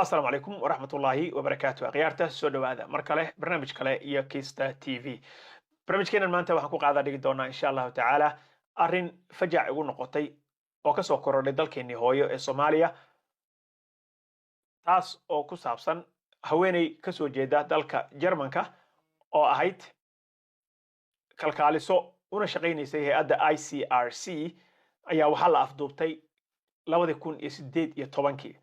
السلام عليكم ورحمة الله وبركاته أخيارته سودو هذا مركله برنامج كله يا كيستا تي في برنامج كنا ما أنت وحكوا قاعدة دقيقة إن شاء الله تعالى أرين فجأة يقول نقطي أو كسو كورو لدالك إني هويو الصومالية تاس أو كسابسن هويني كسو جيدا دالك جرمانكا أو أهيت كالكاليسو una shaqaynaysay hay'adda ICRC ayaa waxaa la afduubtay 2018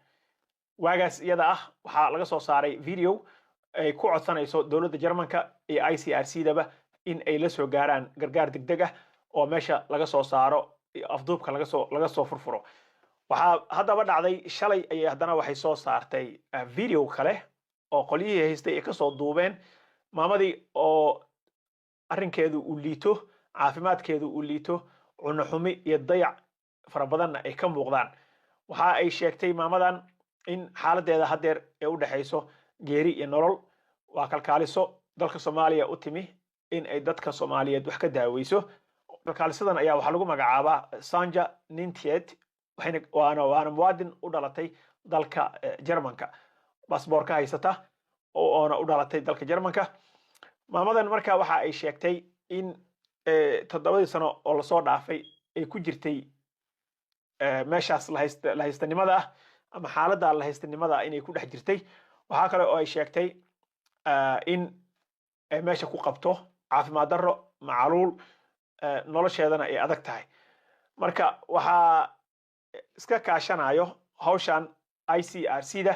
waagaas iyada ah waxaa laga soo saaray video ay ku codsanayso dowladda Jarmanka iyo ICRC-daba in ay la soo gaaraan gargaar degdeg ah oo meesha laga soo saaro afduubka laga soo furfuro waxaa haddaba dhacday shalay ayay haddana waxay soo saartay video kale oo qolyihii haystay ay ka soo duubeen maamadii oo arrinkeedu uu liito caafimaadkeedu uu liito cunno xumi iyo dayac fara badanna ay ka muuqdaan waxa ay sheegtay maamadan in xaaladeeda hadeer ay u dhaxayso geeri iyo nolol waa kalkaaliso dalka Soomaaliya u timi in ay dadka Soomaaliyeed wax ka daaweyso kalkaalisadan ayaa waxa lagu magacaabaa Sanja Nintiet waana muwaadin u dhalatay dalka Jarmanka baasaboorka haysata oo u dhalatay dalka Jarmanka maamadan markaa waxa ay sheegtay in 7 sano oo la soo dhaafay ay ku jirtay meeshaas la haystanimada ah ama xaaladda la haystanimada inay ku dhex jirtay waxa kale oo ay sheegtay in ay meesha ku qabto caafimaad darro macaluul nolosheedana ay adag tahay marka waxa iska kaashanayo hawshan ICRC-da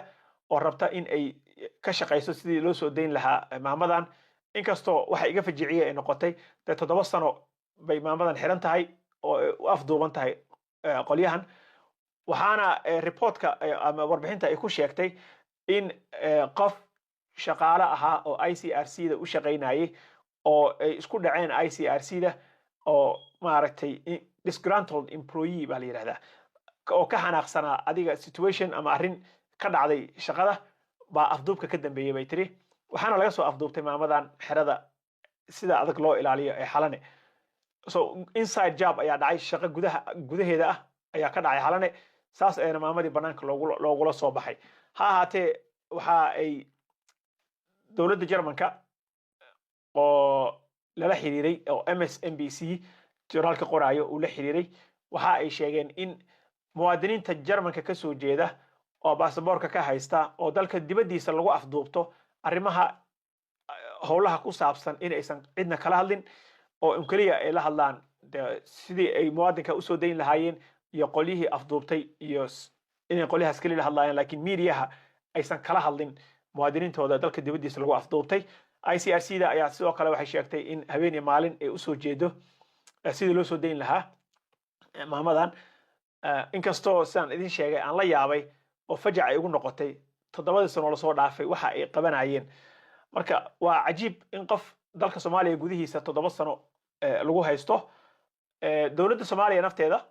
oo rabta in ay ka shaqeyso sidii loo soo deyn lahaa maamadan inkastoo waxa iga fajiciyay ay noqotay 7 sano bay maamadan xiran tahay oo u afduuban tahay qolyahan waxaana reportka ama warbixinta ay ku sheegtay in qof shaqaale ahaa oo ICRC-da u shaqaynayay oo ay isku dhaceen ICRC-da oo maaragtay disgruntled employee baa la yiraahdaa oo ka xanaaqsanaa adiga situation ama arrin ka dhacday shaqada baa afduubka ka dambeeyay bay tiri waxaana laga soo afduubtay maamadan xerada sida adag loo ilaaliyo ee xalane so inside job ayaa dhacay shaqo gudaheeda ah ayaa ka dhacay xalane saas ayna maamadii banaanka loogula soo baxay ha ahaatee waxa ay dowladda Jarmanka oo lala xiriiray oo MSNBC journalka qoraayo uu la xiriiray waxa ay sheegeen in muwaadiniinta Jarmanka ka soo jeeda oo baasaboorka ka haysta oo dalka dibadiisa lagu afduubto arrimaha howlaha ku saabsan in aysan cidna kala hadlin oo in kaliya ay la hadlaan sidii ay muwaadinka u soo deyn lahaayeen iyo qolyihii afduubtay iyo inay qolyahaas kaliya la hadlaayeen laakiin meediyaha aysan kala hadlin muwaadiniintooda dalka dibadiisa lagu afduubtay ICRC-da ayaa sidoo kale waxay sheegtay in habeen iyo maalin ay u soo jeedo sidii loo soo deyn lahaa maamadan inkastoo sidaan idin sheegay aan la yaabay oo fajac ay ugu noqotay 7 sano la soo dhaafay waxa ay qabanayeen marka waa cajiib in qof dalka Soomaaliya gudihiisa 7 sano lagu haysto dowladda Soomaaliya nafteeda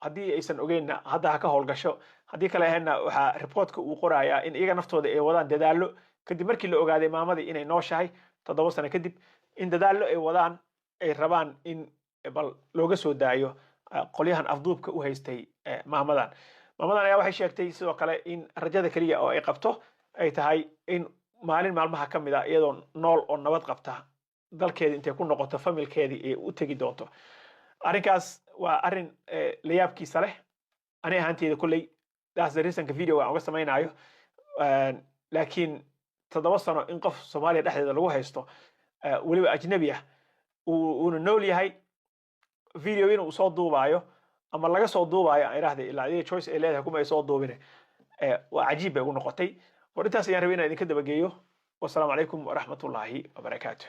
hadii aysan ogeynna hadda ka howlgasho hadii kale ahna waxa reportka uu qorayaa in iyaga naftooda ay wadaan dadaalo kadib markii la ogaaday maamadii inay nooshahay 7 sano kadib in dadaalo ay wadaan ay rabaan in bal looga soo daayo qolyahan afduubka u haystay maamadan ayaa waxay sheegtay sidoo kale in rajada kaliya oo ay qabto ay tahay in maalin maalmaha kamid ah iyadoo nool oo nabad qabta dalkeeda intay ku noqoto familkeedii ay u tagi doonto arrinkaas waa arrin la yaabkiisa leh ani ahaanteeda kulley that's the reason ka video aan uga samaynayo laakiin 7 sano in qof Soomaaliya dhexdeeda lagu haysto waliba ajnabi ah uu nool yahay video inuu soo duubayo ama laga soo duubayo aan iraahday ilaa ay choice ay leedahay kuma ay soo duubine waa cajiib bay ugu noqotay warintaas ayaan rabay inaan idinka dabageeyo wassalaamu calaykum waraxmatullaahi wabarakaatuh